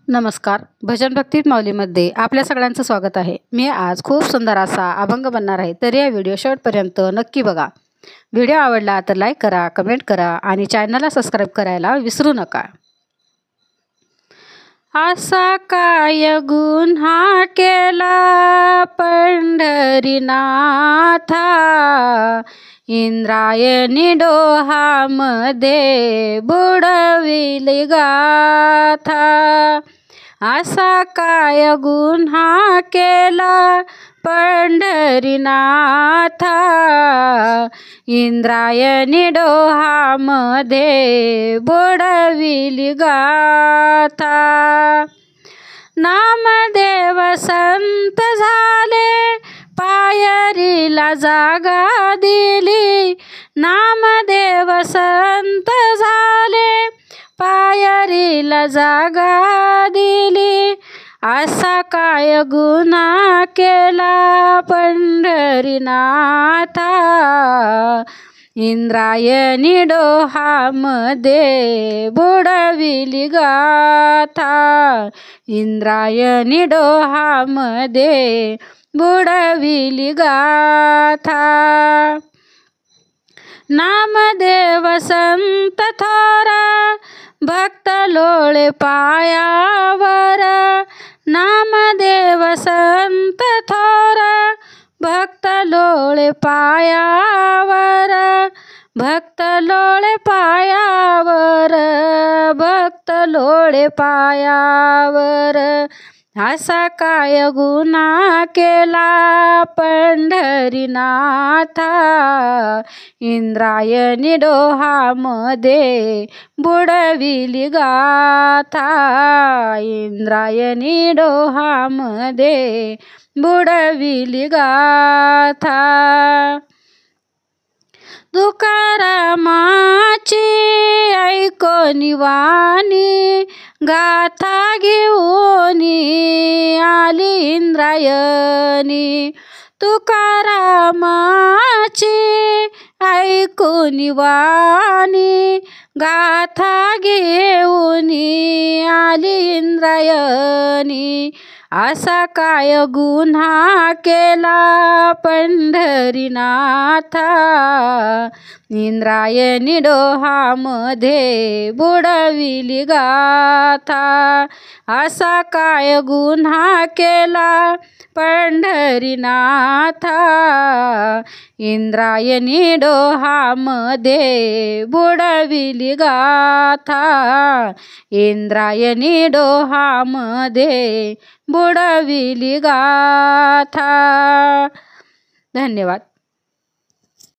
नमस्कार. भजन भक्तीत माऊलीमध्ये आपल्या सगळ्यांचं स्वागत आहे. मी आज खूप सुंदर असा अभंग बनणार आहे, तर या व्हिडिओ शेवटपर्यंत नक्की बघा. व्हिडिओ आवडला तर लाईक करा, कमेंट करा आणि चॅनलला सबस्क्राईब करायला विसरू नका. असा काय गुन्हा केला पंढरीनाथा, इंद्रायणी डोहामध्ये बुडविली गाथा. असा काय गुन्हा केला पंढरीनाथा, इंद्रायणी डोहामध्ये बुडविली गाथा. नामदेव संत झाले पायरीला जागा दिली, नामदेव संत झाले पायरीला जागा दिली. असा काय गुन्हा केला पंढरीनाथा, इंद्रायणी डोहामध्ये बुडविली गाथा. इंद्रायणी डोहामध्ये बुडविली गाथा. नामदेव संत थोरा भक्त लोळे पायावर, नामदेव संत थोरा भक्त लोळे पायावर, भक्त लोळे पायावर, भक्त लोळे पायावर. असा काय गुन्हा केला पंढरीनाथा, इंद्रायणी डोहामध्ये बुडविली गाथा. इंद्रायणी डोहामध्ये बुडविली गाथा. तुकारामाची ऐकोनी वाणी गाथा घेऊन आली इंद्रायणी. तुकारामाची ऐकोनी वाणी गाथा घेऊन आली इंद्रायणी. असा काय गुन्हा केला पंढरीनाथा, इंद्रायणी डोहामध्ये बुडविली गाथा. असा काय गुन्हा केला पंढरीनाथा, इंद्रायणी डोहामध्ये बुडविली गाथा. इंद्रायणी डोहामध्ये बुडविली गाथा. धन्यवाद.